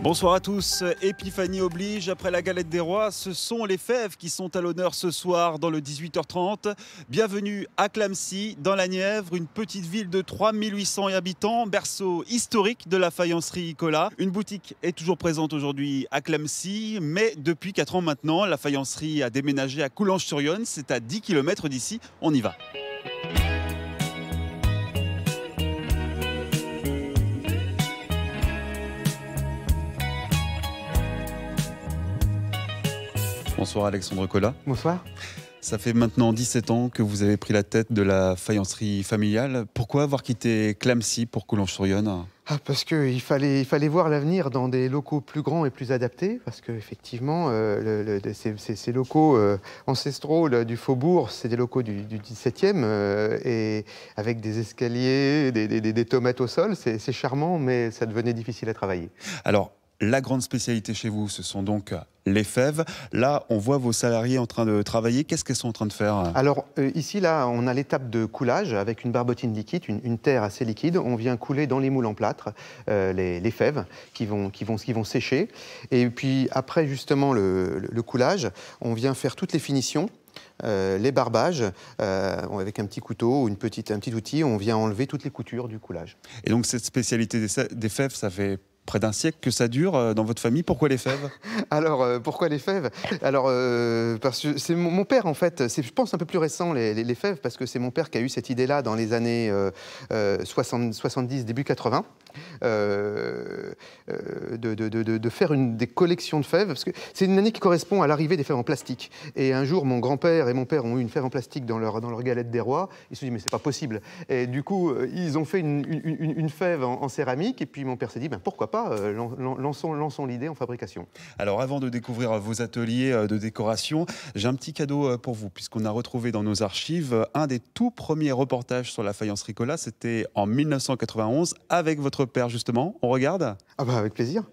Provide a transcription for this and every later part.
Bonsoir à tous, Épiphanie oblige, après la galette des rois, ce sont les fèves qui sont à l'honneur ce soir dans le 18h30. Bienvenue à Clamecy, dans la Nièvre, une petite ville de 3800 habitants, berceau historique de la faïencerie Colas. Une boutique est toujours présente aujourd'hui à Clamecy, mais depuis 4 ans maintenant, la faïencerie a déménagé à Coulanges-sur-Yonne, c'est à 10 km d'ici, on y va. Bonsoir Alexandre Colas. Bonsoir. Ça fait maintenant 17 ans que vous avez pris la tête de la faïencerie familiale. Pourquoi avoir quitté Clamecy pour Coulanges-sur-Yonne ? Parce qu'il fallait voir l'avenir dans des locaux plus grands et plus adaptés, parce qu'effectivement, ces locaux ancestraux du faubourg, c'est des locaux du 17e, et avec des escaliers, des tomates au sol, c'est charmant, mais ça devenait difficile à travailler. Alors, la grande spécialité chez vous, ce sont donc les fèves. Là, on voit vos salariés en train de travailler. Qu'est-ce qu'ils sont en train de faire ? Alors, ici, là, on a l'étape de coulage avec une barbotine liquide, une terre assez liquide. On vient couler dans les moules en plâtre les fèves qui vont sécher. Et puis, après, justement, le coulage, on vient faire toutes les finitions. Les barbages, avec un petit couteau ou un petit outil, on vient enlever toutes les coutures du coulage. Et donc, cette spécialité des fèves, ça fait près d'un siècle que ça dure dans votre famille. Pourquoi les fèves ? Alors, pourquoi les fèves ? Alors, parce que c'est mon père, en fait. C'est, je pense, un peu plus récent, les fèves, parce que c'est mon père qui a eu cette idée-là dans les années 70, début 80, de faire des collections de fèves. Parce que c'est une année qui correspond à l'arrivée des fèves en plastique. Et un jour, mon grand-père et mon père ont eu une fève en plastique dans leur galette des rois. Ils se sont dit, mais c'est pas possible. Et du coup, ils ont fait une fève en céramique. Et puis, mon père s'est dit, ben, pourquoi pas, lançons l'idée en fabrication. Alors avant de découvrir vos ateliers de décoration, j'ai un petit cadeau pour vous, puisqu'on a retrouvé dans nos archives un des tout premiers reportages sur la faïencerie Colas. C'était en 1991 avec votre père justement. On regarde ? Ah bah avec plaisir.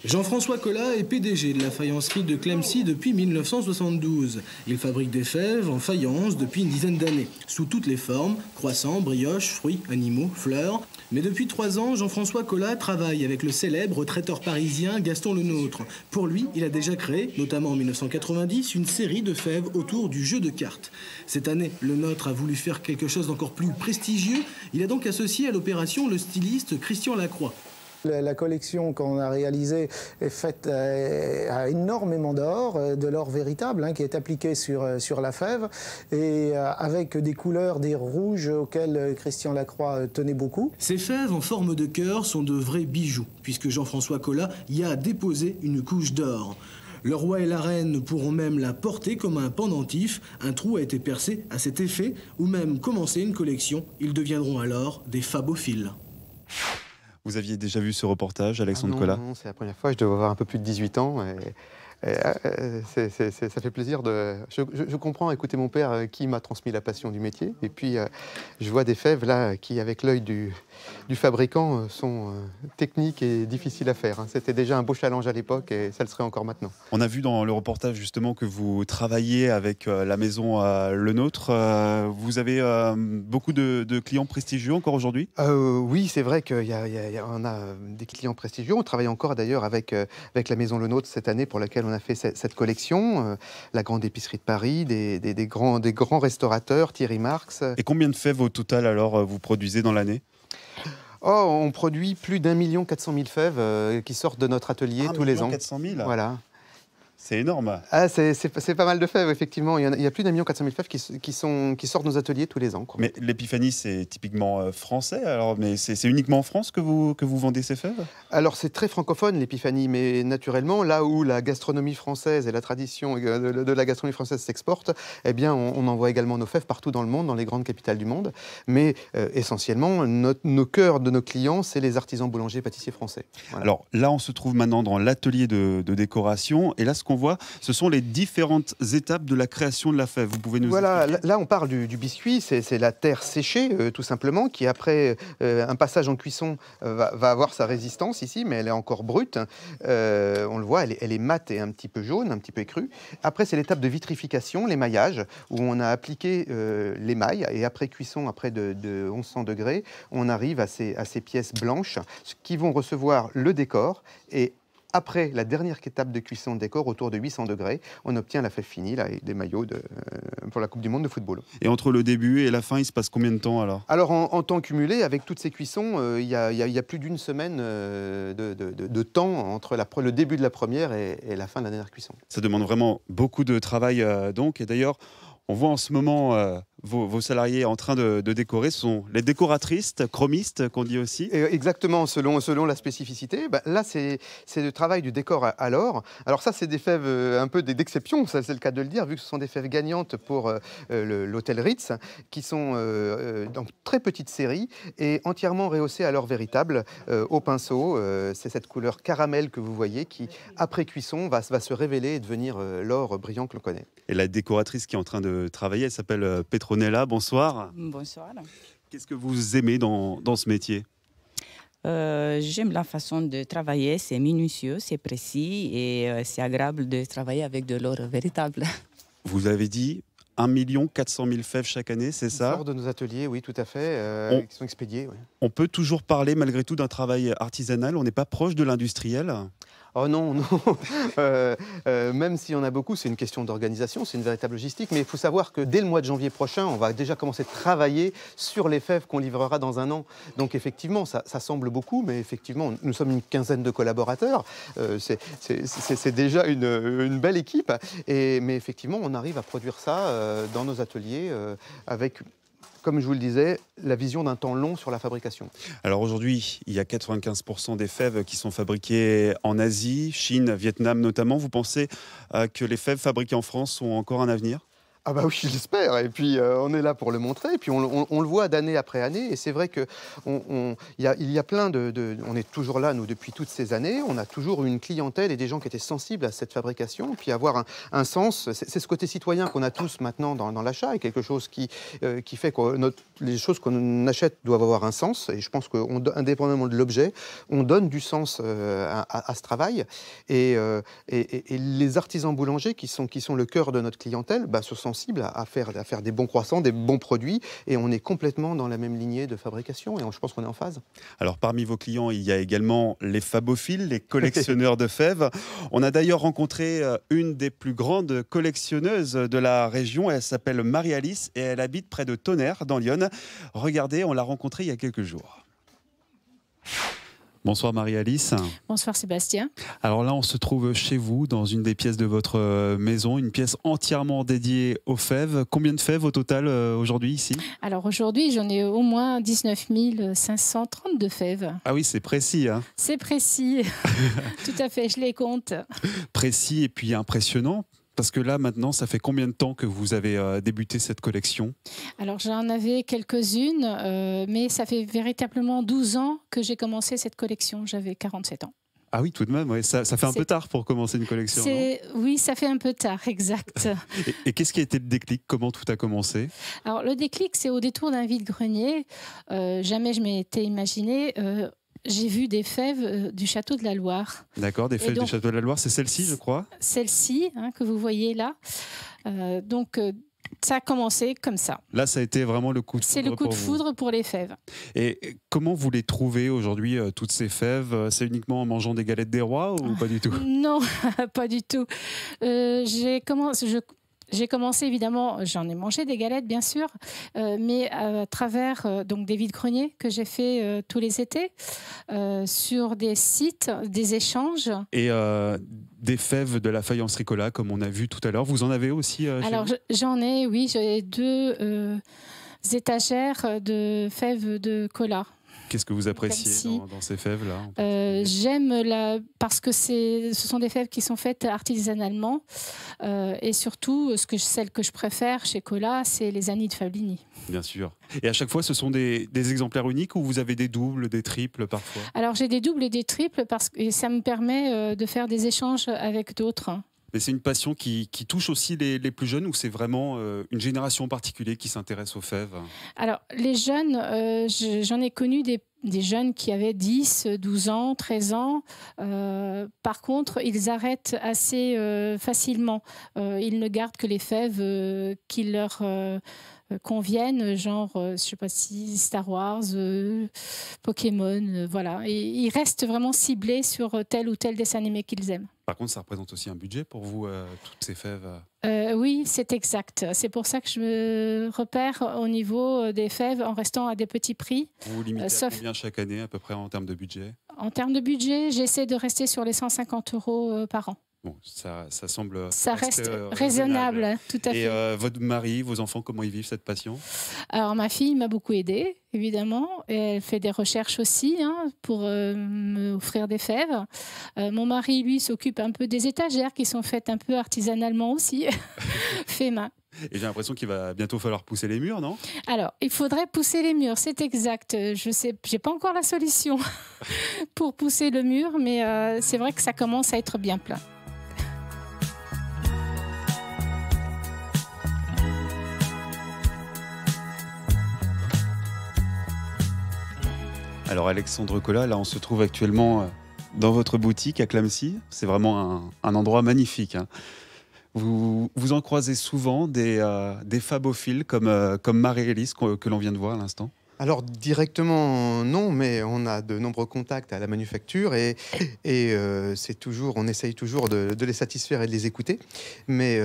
Jean-François Colas est PDG de la faïencerie de Clamecy depuis 1972. Il fabrique des fèves en faïence depuis une dizaine d'années, sous toutes les formes, croissants, brioches, fruits, animaux, fleurs. Mais depuis 3 ans, Jean-François Colas travaille avec le célèbre traiteur parisien Gaston Lenôtre. Pour lui, il a déjà créé, notamment en 1990, une série de fèves autour du jeu de cartes. Cette année, Lenôtre a voulu faire quelque chose d'encore plus prestigieux. Il a donc associé à l'opération le styliste Christian Lacroix. La collection qu'on a réalisée est faite à énormément d'or, de l'or véritable, qui est appliqué sur la fève, et avec des couleurs, des rouges auxquels Christian Lacroix tenait beaucoup. Ces fèves en forme de cœur sont de vrais bijoux, puisque Jean-François Colas y a déposé une couche d'or. Le roi et la reine pourront même la porter comme un pendentif. Un trou a été percé à cet effet, ou même commencer une collection. Ils deviendront alors des fabophiles. Vous aviez déjà vu ce reportage, Alexandre Colas ? Non, c'est la première fois. Je dois avoir un peu plus de 18 ans. Ça fait plaisir de... Je comprends, écoutez, mon père qui m'a transmis la passion du métier. Et puis, je vois des fèves là qui, avec l'œil du fabricant, sont techniques et difficiles à faire. C'était déjà un beau challenge à l'époque et ça le serait encore maintenant. On a vu dans le reportage justement que vous travaillez avec la maison Lenôtre. Vous avez beaucoup de clients prestigieux encore aujourd'hui ? Oui, c'est vrai qu'on a des clients prestigieux. On travaille encore d'ailleurs avec la maison Lenôtre cette année pour laquelle on a fait cette collection. La grande épicerie de Paris, des grands restaurateurs, Thierry Marx. Et combien de fèves au total alors vous produisez dans l'année ? On produit plus d'1 400 000 fèves qui sortent de notre atelier tous les ans. 400 000 ? Voilà. C'est énorme. C'est pas mal de fèves, effectivement. Il y a plus d'1 400 000 fèves qui sortent de nos ateliers tous les ans, quoi. Mais l'épiphanie, c'est typiquement français, alors, mais c'est uniquement en France que vous vendez ces fèves ? Alors, c'est très francophone, l'épiphanie, mais naturellement, là où la gastronomie française et la tradition de la gastronomie française s'exportent, eh bien, on envoie également nos fèves partout dans le monde, dans les grandes capitales du monde. Mais essentiellement, nos cœurs de nos clients, c'est les artisans boulangers et pâtissiers français. Voilà. Alors là, on se trouve maintenant dans l'atelier de décoration, et là, ce qu'on qu'on voit, ce sont les différentes étapes de la création de la fève. Vous pouvez nous expliquer ? Là on parle du biscuit, c'est la terre séchée tout simplement, qui après un passage en cuisson va avoir sa résistance ici, mais elle est encore brute. On le voit, elle est mate et un petit peu jaune, un petit peu écrue. Après c'est l'étape de vitrification, l'émaillage, où on a appliqué l'émail, et après cuisson, après de 1100 degrés, on arrive à ces pièces blanches qui vont recevoir le décor, et après la dernière étape de cuisson de décor, autour de 800 degrés, on obtient la fève finie là, et des maillots pour la Coupe du Monde de football. Et entre le début et la fin, il se passe combien de temps alors ? Alors en temps cumulé, avec toutes ces cuissons, il y a plus d'une semaine de temps entre le début de la première et la fin de la dernière cuisson. Ça demande vraiment beaucoup de travail donc. Et d'ailleurs, on voit en ce moment vos salariés en train de décorer. Ce sont les décoratrices, chromistes qu'on dit aussi. Exactement, selon la spécificité. Là, c'est le travail du décor à l'or. Alors ça, c'est des fèves un peu d'exception, ça c'est le cas de le dire, vu que ce sont des fèves gagnantes pour l'hôtel Ritz, qui sont dans très petite série et entièrement rehaussées à l'or véritable, au pinceau. C'est cette couleur caramel que vous voyez qui, après cuisson, va se révéler et devenir l'or brillant que l'on connaît. Et la décoratrice qui est en train de travailler, elle s'appelle Petronella. Bonsoir. Bonsoir. Qu'est-ce que vous aimez dans ce métier ? J'aime la façon de travailler, c'est minutieux, c'est précis et c'est agréable de travailler avec de l'or véritable. Vous avez dit 1 400 000 fèves chaque année, c'est ça ? Sort de nos ateliers, oui, tout à fait, qui sont expédiés. Oui. On peut toujours parler malgré tout d'un travail artisanal, on n'est pas proche de l'industriel ? Oh non, non. Même s'il y en a beaucoup, c'est une question d'organisation, c'est une véritable logistique. Mais il faut savoir que dès le mois de janvier prochain, on va déjà commencer à travailler sur les fèves qu'on livrera dans un an. Donc effectivement, ça semble beaucoup, mais effectivement, nous sommes une quinzaine de collaborateurs. C'est déjà une belle équipe. Mais effectivement, on arrive à produire ça dans nos ateliers avec, comme je vous le disais, la vision d'un temps long sur la fabrication. Alors aujourd'hui, il y a 95% des fèves qui sont fabriquées en Asie, Chine, Vietnam notamment. Vous pensez que les fèves fabriquées en France ont encore un avenir ? Ah bah oui, j'espère. Et puis on est là pour le montrer. Et puis on le voit d'année après année. Et c'est vrai que il y a plein on est toujours là, nous, depuis toutes ces années. On a toujours une clientèle et des gens qui étaient sensibles à cette fabrication. Et puis avoir un sens. C'est ce côté citoyen qu'on a tous maintenant dans l'achat. Et quelque chose qui fait que les choses qu'on achète doivent avoir un sens. Et je pense qu'indépendamment de l'objet, on donne du sens à ce travail. Et les artisans boulangers qui sont le cœur de notre clientèle, se sensibles à faire des bons croissants, des bons produits, et on est complètement dans la même lignée de fabrication, et je pense qu'on est en phase. Alors parmi vos clients, il y a également les fabophiles, les collectionneurs de fèves. On a d'ailleurs rencontré une des plus grandes collectionneuses de la région, elle s'appelle Marie-Alice et elle habite près de Tonnerre, dans l'Yonne. Regardez, on l'a rencontrée il y a quelques jours. Bonsoir Marie-Alice. Bonsoir Sébastien. Alors là, on se trouve chez vous, dans une des pièces de votre maison, une pièce entièrement dédiée aux fèves. Combien de fèves au total aujourd'hui ici ? Alors aujourd'hui, j'en ai au moins 19 532 fèves. Ah oui, c'est précis. Hein ? C'est précis, tout à fait, je les compte. Précis et puis impressionnant. Parce que là, maintenant, ça fait combien de temps que vous avez débuté cette collection ? Alors, j'en avais quelques-unes, mais ça fait véritablement 12 ans que j'ai commencé cette collection. J'avais 47 ans. Ah oui, tout de même, ouais. Ça fait un peu tard pour commencer une collection, non ? Oui, ça fait un peu tard, exact. Et qu'est-ce qui a été le déclic ? Comment tout a commencé ? Alors, le déclic, c'est au détour d'un vide-grenier. Jamais je m'étais imaginé... j'ai vu des fèves du château de la Loire. D'accord, des fèves du château de la Loire, c'est celle-ci, je crois ? Celle-ci, que vous voyez là. Ça a commencé comme ça. Là, ça a été vraiment le coup de foudre. C'est le coup de foudre pour les fèves. Et comment vous les trouvez aujourd'hui, toutes ces fèves ? C'est uniquement en mangeant des galettes des rois ou pas du tout ? Non, pas du tout. J'ai commencé, évidemment, j'en ai mangé des galettes, bien sûr, mais à travers donc des vides-greniers que j'ai fait tous les étés, sur des sites, des échanges. Et des fèves de la faïencerie Colas, comme on a vu tout à l'heure. Vous en avez aussi chez Alors, vous ? j'en ai, oui, j'ai 2 étagères de fèves de Colas. Qu'est-ce que vous appréciez dans ces fèves-là ? J'aime parce que ce sont des fèves qui sont faites artisanalement. Et surtout, celle que je préfère chez Colas, c'est les Annies de Fablini. Bien sûr. Et à chaque fois, ce sont des exemplaires uniques ou vous avez des doubles, des triples parfois ? Alors, j'ai des doubles et des triples parce que ça me permet de faire des échanges avec d'autres. Mais c'est une passion qui touche aussi les plus jeunes ou c'est vraiment une génération en particulier qui s'intéresse aux fèves? Alors, les jeunes, j'en ai connu des jeunes qui avaient 10, 12 ans, 13 ans. Par contre, ils arrêtent assez facilement. Ils ne gardent que les fèves qui leur conviennent, genre, je ne sais pas si Star Wars, Pokémon, voilà. Et ils restent vraiment ciblés sur tel ou tel dessin animé qu'ils aiment. Par contre, ça représente aussi un budget pour vous, toutes ces fèves? Oui, c'est exact. C'est pour ça que je me repère au niveau des fèves en restant à des petits prix. Vous vous limitez à combien chaque année à peu près en termes de budget? En termes de budget, j'essaie de rester sur les 150 € par an. Bon, ça semble ça reste raisonnable, tout à fait. Et votre mari, vos enfants, comment ils vivent cette passion? Alors, ma fille m'a beaucoup aidée, évidemment. Et elle fait des recherches aussi pour m'offrir des fèves. Mon mari, lui, s'occupe un peu des étagères qui sont faites un peu artisanalement aussi, fait main. Et j'ai l'impression qu'il va bientôt falloir pousser les murs, non? Alors, il faudrait pousser les murs, c'est exact. Je sais, j'ai pas encore la solution pour pousser le mur, mais c'est vrai que ça commence à être bien plein. Alors Alexandre Collat, là on se trouve actuellement dans votre boutique à Clamecy. C'est vraiment un endroit magnifique. Vous en croisez souvent des fabophiles comme Marie-Élise que l'on vient de voir à l'instant? Alors directement non, mais on a de nombreux contacts à la manufacture et c'est toujours, on essaye toujours de les satisfaire et de les écouter. Mais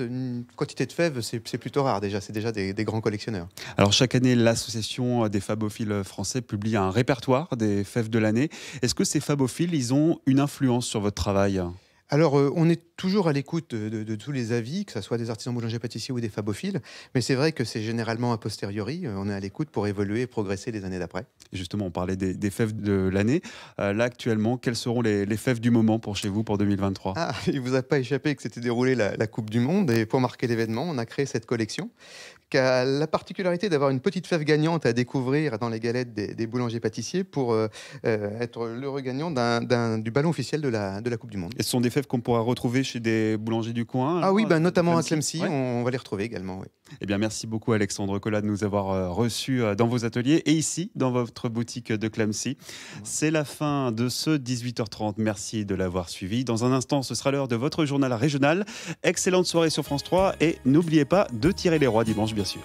une quantité de fèves, c'est plutôt rare déjà. C'est déjà des grands collectionneurs. Alors chaque année, l'association des fabophiles français publie un répertoire des fèves de l'année. Est-ce que ces fabophiles, ils ont une influence sur votre travail? Alors, on est toujours à l'écoute de tous les avis, que ce soit des artisans boulangers-pâtissiers ou des fabophiles, mais c'est vrai que c'est généralement a posteriori, on est à l'écoute pour évoluer et progresser les années d'après. Justement, on parlait des fèves de l'année. Là, actuellement, quelles seront les fèves du moment pour chez vous pour 2023? Ah, il ne vous a pas échappé que s'était déroulée la Coupe du Monde, et pour marquer l'événement, on a créé cette collection qui a la particularité d'avoir une petite fève gagnante à découvrir dans les galettes des boulangers-pâtissiers pour être l'heureux gagnant du ballon officiel de la Coupe du Monde. Et ce sont des fèves qu'on pourra retrouver chez des boulangers du coin? Ah oui, notamment à Clamecy, ouais. On va les retrouver également. Oui. Eh bien, merci beaucoup Alexandre Collat de nous avoir reçus dans vos ateliers et ici, dans votre boutique de Clamecy. Ouais. C'est la fin de ce 18h30. Merci de l'avoir suivi. Dans un instant, ce sera l'heure de votre journal régional. Excellente soirée sur France 3 et n'oubliez pas de tirer les rois dimanche, bien sûr.